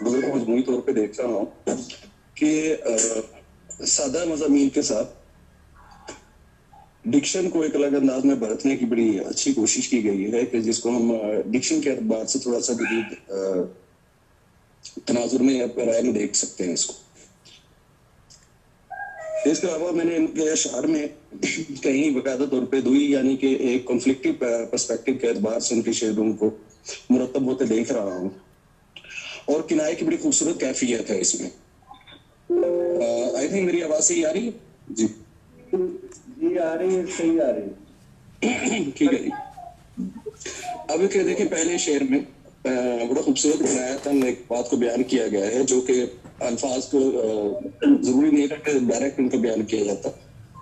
غزل کو مجموعی طور پہ دیکھ رہا ہوں کہ سادہ مضامین کے ساتھ ڈکشن کو ایک الگ انداز میں برتنے کی بڑی اچھی کوشش کی گئی ہے کہ جس کو ہم ڈکشن کے اعتبار سے تھوڑا سا جدید تناظر میں یا پیرائے میں دیکھ سکتے ہیں اس کو. اس کے علاوہ میں نے ان کے اشعار میں کہیں باقاعدہ طور پہ دوئی یعنی کہ ایک کنفلکٹیو پرسپیکٹو کے اعتبار سے ان کے شعروں کو مرتب ہوتے دیکھ رہا ہوں اور کنائے کی بڑی خوبصورت کیفیت ہے اس میں. آئی تھنک میری آواز صحیح آ رہی ہے؟ جی آ رہی ہے, صحیح آ رہی ہے. ٹھیک ہے جی. اب دیکھیں پہلے شعر میں بڑا خوبصورت بنایا تھا, ایک بات کو بیان کیا گیا ہے جو کہ الفاظ کو ضروری نہیں ہے کہ ڈائریکٹ ان کو بیان کیا جاتا.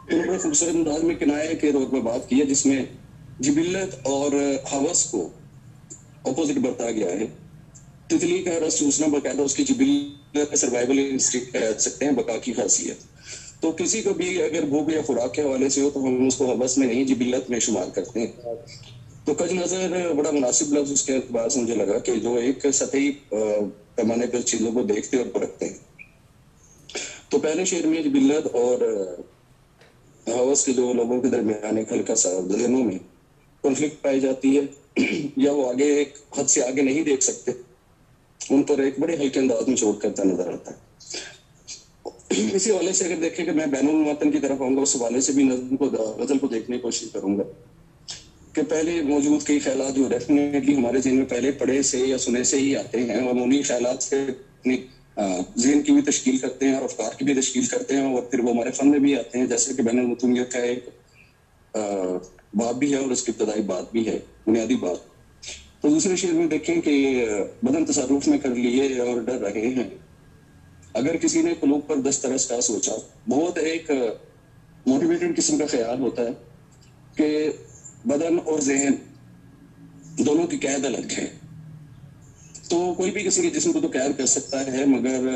تو بڑے خوبصورت انداز میں کنائے کے طور پہ بات کی ہے جس میں جبلت اور ہوس کو اپوزٹ برتا گیا ہے. تتلی کا رس چوسنا باقاعدہ اس کی جبلت سروائیول انسٹنکٹ کہہ سکتے ہیں, بقا کی خاصیت. تو کسی کو بھی اگر بھوک یا خوراک کے حوالے سے ہو تو ہم اس کو ہوس میں نہیں جبلت میں شمار کرتے ہیں. تو کج نظر بڑا مناسب لفظ اس کے اعتبار سے مجھے لگا کہ جو ایک سطحی پیمانے پر چیزوں کو دیکھتے اور پرکھتے ہیں. تو پہلے شعر میں جبلت اور ہوس کے جو لوگوں کے درمیان ایک ہلکا سا ذہنوں میں کنفلکٹ پائی جاتی ہے یا وہ آگے ایک حد سے آگے نہیں دیکھ سکتے, ان پر ایک بڑے ہلکے انداز میں چوٹ کرتا نظر آتا ہے. اسی حوالے سے اگر دیکھیں کہ میں بین الموطن کی طرف آؤں گا, اس حوالے سے بھی نظم کو غزل کو دیکھنے کی کوشش کروں گا کہ پہلے موجود کئی خیالات جو ڈیفینیٹلی ہمارے ذہن میں پہلے پڑھے سے یا سنے سے ہی آتے ہیں, اور انہیں خیالات سے اپنی ذہن کی بھی تشکیل کرتے ہیں اور افکار کی بھی تشکیل کرتے ہیں, اور پھر وہ ہمارے فن میں بھی آتے ہیں. جیسے کہ بین الموطنیت کا ایک باب بھی ہے اور اس کی ابتدائی بات بھی ہے, بنیادی بات. تو دوسرے شعر میں دیکھیں کہ بدن تصرف میں کر لیے اور ڈر رہے ہیں, اگر کسی نے قلوب پر دسترس کا سوچا. بہت ایک موٹیویٹڈ قسم کا خیال ہوتا ہے کہ بدن اور ذہن دونوں کی قید الگ ہے. تو کوئی بھی کسی کے جسم کو تو قید کر سکتا ہے, مگر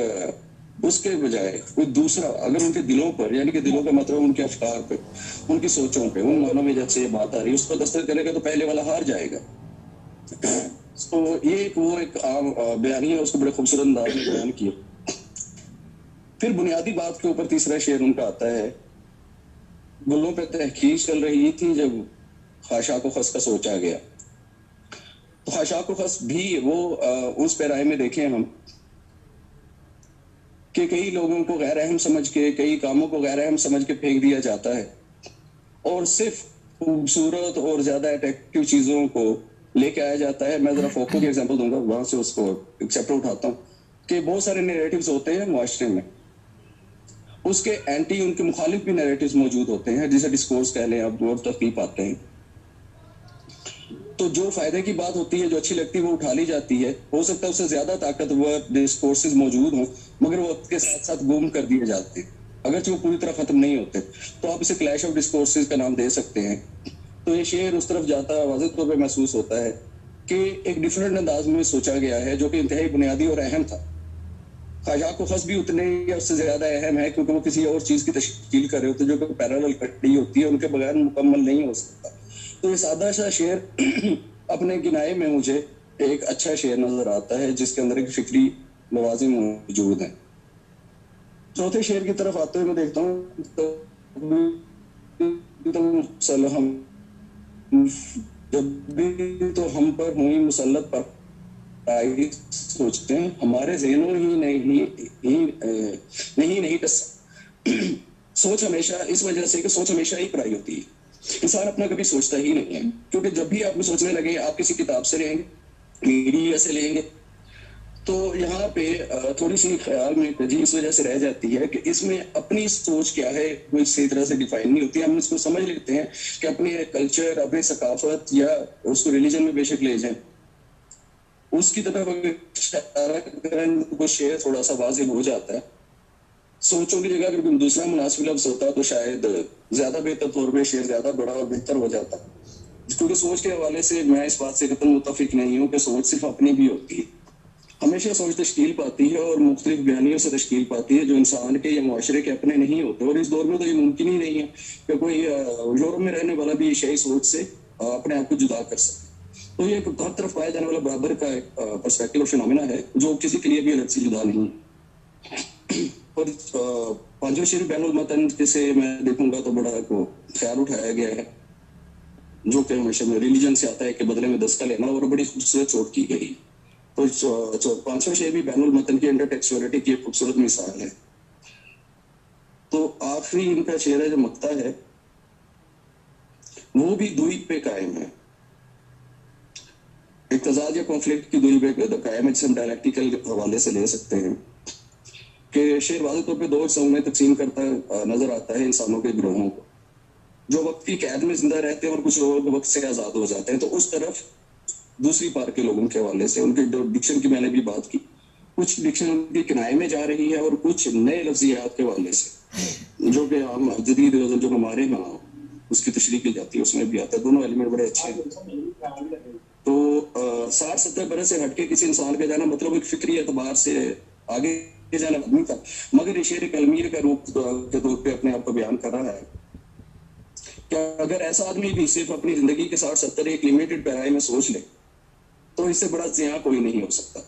اس کے بجائے کوئی دوسرا اگر ان کے دلوں پر, یعنی کہ دلوں کا مطلب ان کے افکار پہ, ان کی سوچوں پہ, ان معنوں میں جب سے یہ بات آ رہی ہے اس پر دستک کرے گا تو پہلے والا ہار جائے گا. تو یہ وہ ایک عام بیانی ہے, اس کو بڑے خوبصورت انداز میں بیان کیا. پھر بنیادی بات کے اوپر تیسرا شعر ان کا آتا ہے, گلوں پہ تحقیق چل رہی تھی جب خاشاک و خس کا سوچا گیا. تو خاشاک و خس بھی وہ اس پیرائے میں دیکھیں ہم کہ کئی لوگوں کو غیر اہم سمجھ کے, کئی کاموں کو غیر اہم سمجھ کے پھینک دیا جاتا ہے, اور صرف خوبصورت اور زیادہ اٹریکٹیو چیزوں کو لے کے آیا جاتا ہے. میں ذرا فوکو کی ایگزامپل دوں گا, وہاں سے اس کو ایک چیپٹر اٹھاتا ہوں کہ بہت سارے نیریٹیوز ہوتے ہیں معاشرے میں, اس کے اینٹی, ان کے مخالف بھی نیریٹیوز موجود ہوتے ہیں, جسے ڈسکورس کہہ لیں اب, اور ترتیب آتے ہیں. تو جو فائدے کی بات ہوتی ہے, جو اچھی لگتی ہے, وہ اٹھا لی جاتی ہے. ہو سکتا ہے اس سے زیادہ طاقتور ڈسکورسز موجود ہوں, مگر وہ وقت کے ساتھ ساتھ گم کر دیے جاتے ہیں, اگرچہ وہ پوری طرح ختم نہیں ہوتے. تو آپ اسے کلیش آف ڈسکورسز کا نام دے سکتے ہیں. تو یہ شعر اس طرف جاتا ہے, واضح طور پہ محسوس ہوتا ہے کہ ایک ڈفرینٹ انداز میں سوچا گیا ہے جو کہ انتہائی بنیادی اور اہم تھا. خاشاک و خس بھی اتنے یا اس سے زیادہ اہم ہے کیونکہ وہ کسی اور چیز کی تشکیل کر رہے ہوتے جو کہ پیرالل کٹی ہوتی ہے, ان کے بغیر مکمل نہیں ہو سکتا. تو یہ سادہ سا شعر اپنے کنائے میں مجھے ایک اچھا شعر نظر آتا ہے جس کے اندر ایک فکری لوازم موجود ہیں. چوتھے شعر کی طرف آتے ہوئے میں دیکھتا ہوں جب بھی تو ہم پر ہوئی مسلط پر سوچتے ہیں, ہمارے ذہنوں ہی نہیں ٹس. سوچ ہمیشہ اس وجہ سے کہ سوچ ہمیشہ ہی پرائی ہوتی ہے, انسان اپنا کبھی سوچتا ہی نہیں ہے. کیونکہ جب بھی آپ سوچنے لگے, آپ کسی کتاب سے لیں گے, میڈیا سے لیں گے, تو یہاں پہ تھوڑی سی خیال میں ترجیح اس وجہ سے رہ جاتی ہے کہ اس میں اپنی سوچ کیا ہے کوئی صحیح طرح سے ڈیفائن نہیں ہوتی. ہم اس کو سمجھ لیتے ہیں کہ اپنے کلچر, اپنی ثقافت یا اس کو ریلیجن میں بے شک لے جائیں, اس کی طرف اشارہ کریں تو شعر تھوڑا سا واضح ہو جاتا ہے. سوچوں کی جگہ اگر کوئی دوسرا مناسب لفظ ہوتا تو شاید زیادہ بہتر طور پہ شعر زیادہ بڑا اور بہتر ہو جاتا. کیونکہ سوچ کے حوالے سے میں اس بات سے قطعاً متفق نہیں ہوں کہ سوچ صرف اپنی بھی ہوتی ہے. ہمیشہ سوچ تشکیل پاتی ہے اور مختلف بیانیوں سے تشکیل پاتی ہے جو انسان کے یا معاشرے کے اپنے نہیں ہوتے. اور اس دور میں تو یہ ممکن ہی نہیں ہے کہ کوئی یورپ میں رہنے والا بھی شہری سوچ سے اپنے آپ کو جدا کر سکے. تو یہ ہر طرف پایا جانے والا برابر کا ایک پرسپیکٹو اور فینومینا ہے جو کسی کے لیے بھی الگ سے جدا نہیں ہے. اور پانچواں شعر بین المتن جسے میں دیکھوں گا تو بڑا خیال اٹھایا گیا ہے جو کہ ہمیشہ میں ریلیجن سے آتا ہے کہ بدلے میں 10 کا لینا, اور بڑی خوبصورت چوٹ کی گئی. تو پانچواں شعر بھی بین المتن کی انڈر ٹیکسچولیٹی کی ایک خوبصورت مثال ہے. تو آخری ان کا شعر ہے جو مقطع ہے وہ بھی دوئی پہ قائم ہے, ایک تضاد یا کانفلکٹ کی دوئی پہ قائم ہے جسے ہم ڈائلیکٹیکل حوالے سے لے سکتے ہیں کہ شعر واضح طور پہ 2 حصوں میں تقسیم کرتا نظر آتا ہے انسانوں کے گروہوں کو, جو وقت کی قید میں زندہ رہتے ہیں اور کچھ لوگ وقت سے آزاد ہو جاتے ہیں. تو اس طرف دوسری پار کے لوگوں کے حوالے سے ان کے ڈکشن کی میں نے بھی بات کی, کچھ ڈکشن ان کی کنائے میں جا رہی ہے اور کچھ نئے لفظیات کے حوالے سے جو کہ ہم جدید غزل جو ہمارے ہاں اس کی تشریح کی جاتی ہے اس میں بھی آتا ہے. دونوں ایلیمنٹ بڑے اچھے ہیں. تو 60-70 برس سے ہٹ کے کسی انسان کا جانا مطلب ایک فکری اعتبار سے آگے جانا آدمی تھا, مگر یہ شعر ایک المیہ کا روپ کے طور پہ اپنے آپ کو بیان کر رہا ہے کہ اگر ایسا آدمی بھی صرف اپنی زندگی کے 60-70 ایک لمیٹڈ پیرائے میں سوچ لے تو اس سے بڑا زیاں کوئی نہیں ہو سکتا.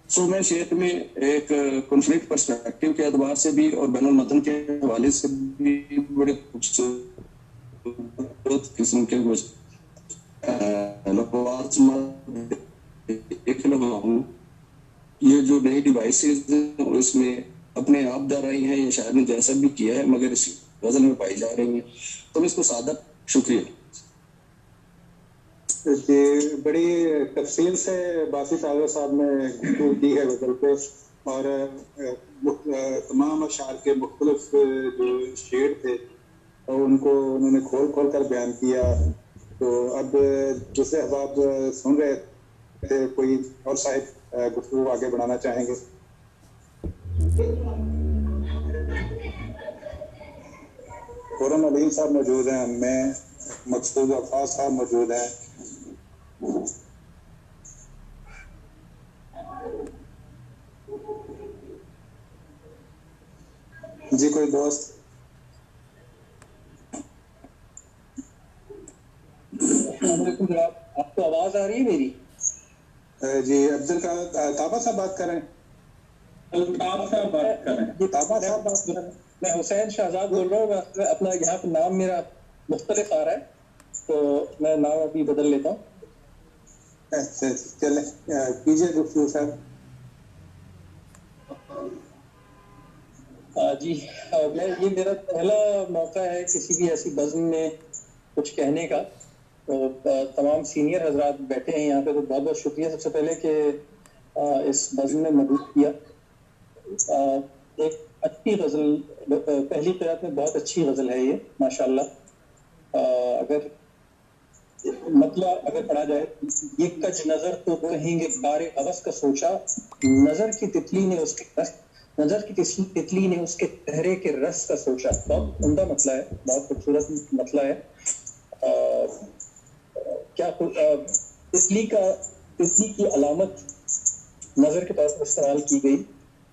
سو میں شعر میں ایک کنفلکٹ پرسپیکٹو کے اعتبار سے بھی اور بین المتن کے حوالے سے بھی بڑے خوبصورت قسم کے لفظ ایک لمحہ ہوں. یہ جو نئی ڈیوائسز ہیں اس میں اپنے آپ ڈر رہی ہیں, یہ شاید نے جیسا بھی کیا ہے مگر اس غزل میں پائی جا رہی ہیں, تو میں اس کو سادہ شکریہ. جی بڑی تفصیل سے باسط آغا صاحب نے گفتگو کی ہے غزل پہ, اور تمام اشعار کے مختلف جو شعر تھے ان کو انہوں نے کھول کر بیان کیا. تو اب دوسرے احباب سن رہے تھے, کوئی اور صاحب گفتگو آگے بڑھانا چاہیں گے؟ خرم علیم صاحب موجود ہیں, میں مقصود عفاظ صاحب موجود ہیں. جی کوئی دوست؟ السلام علیکم جناب, آپ کو آواز آ رہی ہے میری؟ جی افضل کا تابا صاحب بات کر رہے ہیں. الطاف صاحب بات کر رہے ہیں. تابا صاحب بات کر رہے ہیں. میں حسین شہزاد بول رہا ہوں. اپنا یہاں پہ نام میرا مختلف آ رہا ہے تو میں نام ابھی بدل لیتا ہوں. چلیں کیجیے گفتگو صاحب. جی یہ میرا پہلا موقع ہے کسی بھی ایسی بزم میں کچھ کہنے کا. تو تمام سینئر حضرات بیٹھے ہیں یہاں پہ, تو بہت بہت شکریہ سب سے پہلے کہ اس بزم میں مدعو کیا. ایک اچھی غزل, پہلی قرات میں بہت اچھی غزل ہے یہ ماشاءاللہ. اگر مطلب اگر پڑھا جائے, یہ کج نظر تو کہیں گے بار ہوس کا سوچا, نظر کی تتلی نے اس کے تتلی نے اس کے چہرے کے رس کا سوچا. بہت عمدہ مسئلہ ہے, بہت خوبصورت مسئلہ ہے. کیا تتلی کی علامت نظر کے طور پر استعمال کی گئی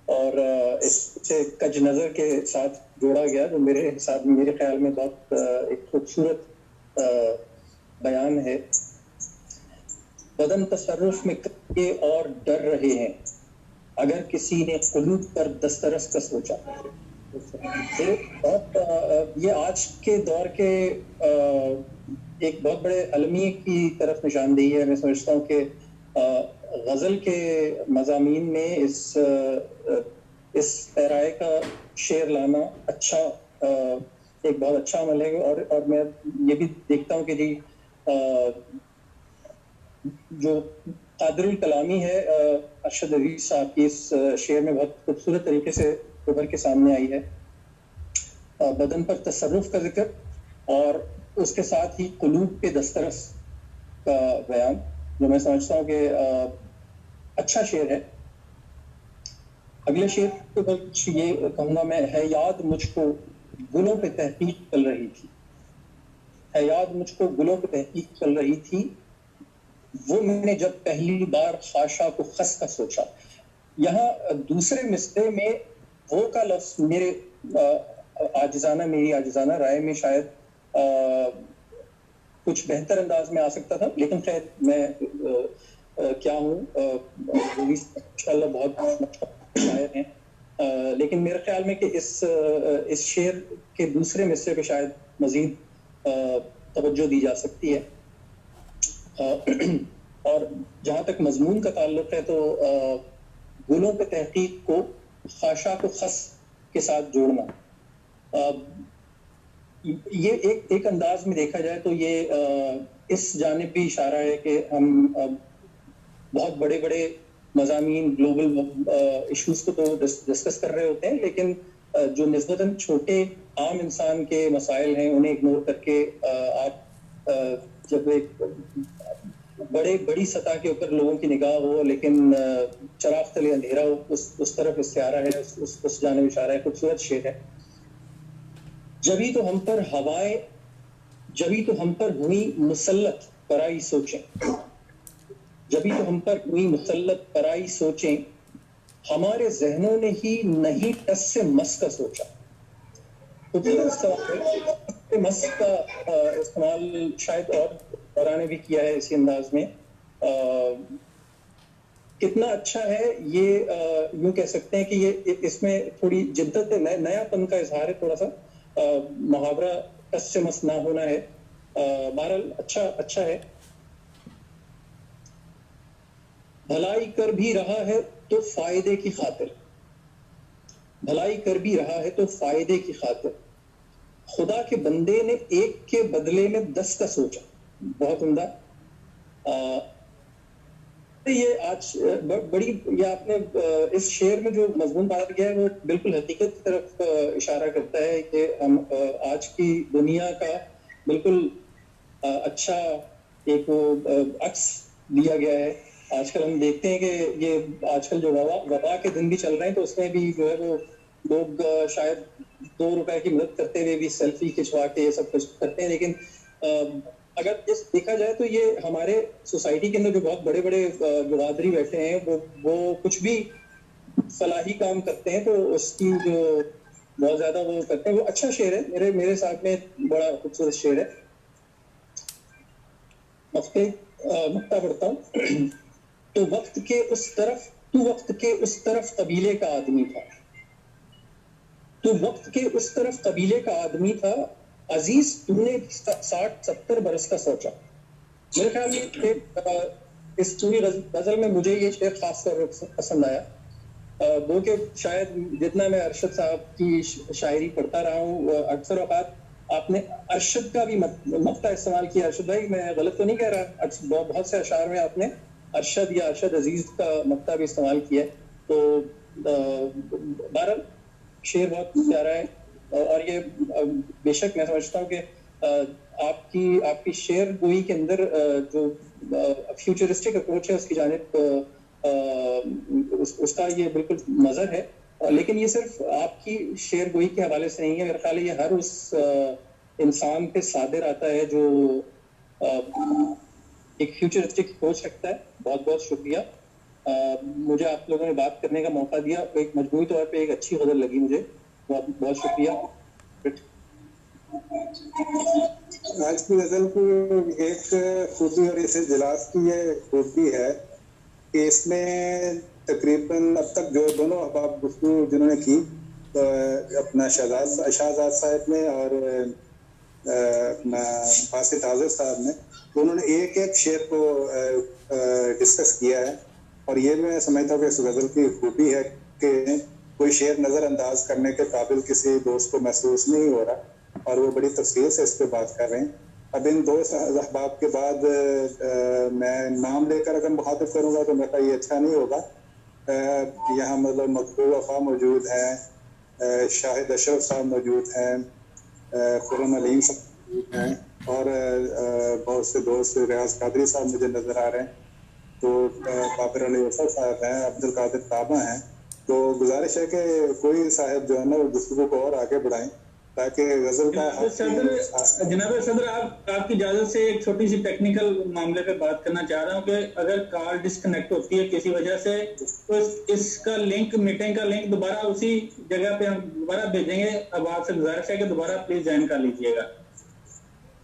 اور اس سے کج نظر کے ساتھ جوڑا گیا, جو میرے خیال میں بہت ایک خوبصورت بیان ہے. بدن تصرف میں کبھی اور ڈر رہے ہیں اگر کسی نے قلوب پر دسترس کا سوچا. یہ آج کے دور کے ایک بہت بڑے المیہ کی طرف نشاندہی ہے. میں سمجھتا ہوں کہ غزل کے مضامین میں اس پیرائے کا شعر لانا ایک بہت اچھا عمل ہے. اور میں یہ بھی دیکھتا ہوں کہ جی جو قادر الکلامی ہے ارشد عزیز صاحب کی اس شعر میں بہت خوبصورت طریقے سے ابھر کے سامنے آئی ہے. بدن پر تصرف کا ذکر اور اس کے ساتھ ہی قلوب کے دسترس کا بیان, جو میں سمجھتا ہوں کہ اچھا شعر ہے. اگلے شعر کو یہ کہوں گا میں, ہے یاد مجھ کو گلوں پہ تحقیق چل رہی تھی, ہے یاد مجھ کو گلوں پہ تحقیق چل رہی تھی, وہ میں نے جب پہلی بار خاشا کو خس کا سوچا. یہاں دوسرے مصرے میں وہ کا لفظ میری آجزانہ رائے میں شاید کچھ بہتر انداز میں آ سکتا تھا، لیکن خیر میں کیا ہوں، انشاءاللہ بہت شاعر ہیں، لیکن میرے خیال میں کہ اس شعر کے دوسرے مصرے پہ شاید مزید توجہ دی جا سکتی ہے. اور جہاں تک مضمون کا تعلق ہے تو گلوں پہ تحقیق کو خاشاک کو خس کے ساتھ جوڑنا، یہ ایک انداز میں دیکھا جائے تو یہ اس جانب بھی اشارہ ہے کہ ہم بہت بڑے بڑے مضامین، گلوبل ایشوز کو تو ڈسکس کر رہے ہوتے ہیں، لیکن جو نسبتاً چھوٹے عام انسان کے مسائل ہیں انہیں اگنور کر کے آپ جب ایک بڑی سطح کے اوپر لوگوں کی نگاہ ہو لیکن چراغ تلے اندھیرا ہو، اس طرف استعارہ ہے، اس جانب اشارہ ہے. خوبصورت شعر ہے. جبھی تو ہم پر ہوئی مسلط پرائی سوچیں، جبھی تو ہم پر ہوئی مسلط پرائی سوچیں، ہمارے ذہنوں نے ہی نہیں ٹس سے مس کا سوچا. مس کا استعمال شاید اور نے بھی کیا ہے اسی انداز میں. کتنا اچھا ہے یہ یوں کہہ سکتے ہیں کہ یہ اس میں تھوڑی جدت نیا پن کا اظہار ہے، تھوڑا سا محاورہ ٹس سے مس نہ ہونا ہے. بہرحال اچھا ہے. بھلائی کر بھی رہا ہے تو فائدے کی خاطر، بھلائی کر بھی رہا ہے تو فائدے کی خاطر، خدا کے بندے نے ایک کے بدلے میں 10 کا سوچا. بہت عمدہ. یہ آج بڑی یہ آپ نے اس شعر میں جو مضمون پایا گیا ہے وہ بالکل حقیقت کی طرف اشارہ کرتا ہے کہ ہم آج کی دنیا کا بالکل اچھا ایک عکس دیا گیا ہے. آج کل ہم دیکھتے ہیں کہ یہ آج کل جو وبا کے دن بھی چل رہے ہیں تو اس میں بھی جو ہے وہ لوگ شاید 2 روپے کی مدد کرتے ہوئے بھی سیلفی کھنچوا کے یہ سب کچھ کرتے ہیں. لیکن اگر دیکھا جائے تو یہ ہمارے سوسائٹی کے اندر جو بہت بڑے بڑے گوادری بیٹھے ہیں وہ کچھ بھی فلاحی کام کرتے ہیں تو اس کی جو بہت زیادہ وہ کرتے ہیں. وہ اچھا شعر ہے، میرے ساتھ میں بڑا خوبصورت شعر ہے. مکتا پڑھتا ہوں. تو وقت کے اس طرف قبیلے کا آدمی تھا، تو وقت کے اس طرف قبیلے کا آدمی تھا، عزیز تو نے 60-70 برس کا سوچا. میرے خیال میں اس پوری غزل میں مجھے یہ شعر خاص طور پر پسند آیا. وہ کہ شاید جتنا میں ارشد صاحب کی شاعری پڑھتا رہا ہوں اکثر اوقات آپ نے ارشد کا بھی مقطع استعمال کیا. ارشد بھائی میں غلط تو نہیں کہہ رہا؟ بہت سے اشعار میں آپ نے ارشد یا ارشد عزیز کا مقطع بھی استعمال کیا ہے. تو بہرحال شعر بہت پیارا ہے اور یہ بے شک میں سمجھتا ہوں کہ آپ کی شعر گوئی کے اندر جو فیوچرسٹک اپروچ ہے اس کی جانب اس کا یہ بالکل نظر ہے. لیکن یہ صرف آپ کی شعر گوئی کے حوالے سے نہیں ہے، میرا خیال ہے یہ ہر اس انسان پہ صادر آتا ہے جو ایک فیوچرسٹک اپروچ رکھتا ہے. بہت بہت شکریہ. مجھے آپ لوگوں نے بات کرنے کا موقع دیا، ایک مجموعی طور پہ ایک اچھی غزل لگی مجھے. بہت بہت شکریہ. آج کی غزل کی ایک خوبی اور اسے جلاس کی یہ خوبی ہے کہ اس میں تقریباً اب تک جو دونوں احباب گفتگو جنہوں نے کی اپنا شہزاد صاحب نے اور اپنا باسط حاضر صاحب نے، انہوں نے ایک شعر کو ڈسکس کیا ہے. اور یہ میں سمجھتا ہوں کہ اس غزل کی خوبی ہے کہ کوئی شعر نظر انداز کرنے کے قابل کسی دوست کو محسوس نہیں ہو رہا اور وہ بڑی تفصیل سے اس پہ بات کر رہے ہیں. اب ان دو احباب کے بعد میں نام لے کر اگر مخاطب کروں گا تو میرا یہ اچھا نہیں ہوگا. یہاں مطلب مقبول وفا موجود ہیں، شاہد اشرف صاحب موجود ہیں، خرم علیم صاحب موجود ہیں اور بہت سے دوست ریاض قادری صاحب مجھے نظر آ رہے ہیں. تو بابر علی وفا صاحب ہیں، عبد القادر تابہ ہیں. تو گزارش ہے کہ کوئی صاحب جو ہے نا وہ گفتگو کو اور آگے بڑھائیں تاکہ غزل کا جناب صدر آپ کی اجازت سے ایک چھوٹی سی ٹیکنیکل معاملے پہ بات کرنا چاہ رہا ہوں کہ اگر کال ڈسکنیکٹ ہوتی ہے کسی وجہ سے تو اس کا لنک، میٹنگ کا لنک دوبارہ اسی جگہ پہ ہم دوبارہ بھیجیں گے. اب آپ سے گزارش ہے کہ دوبارہ پلیز جوائن کر لیجیے گا.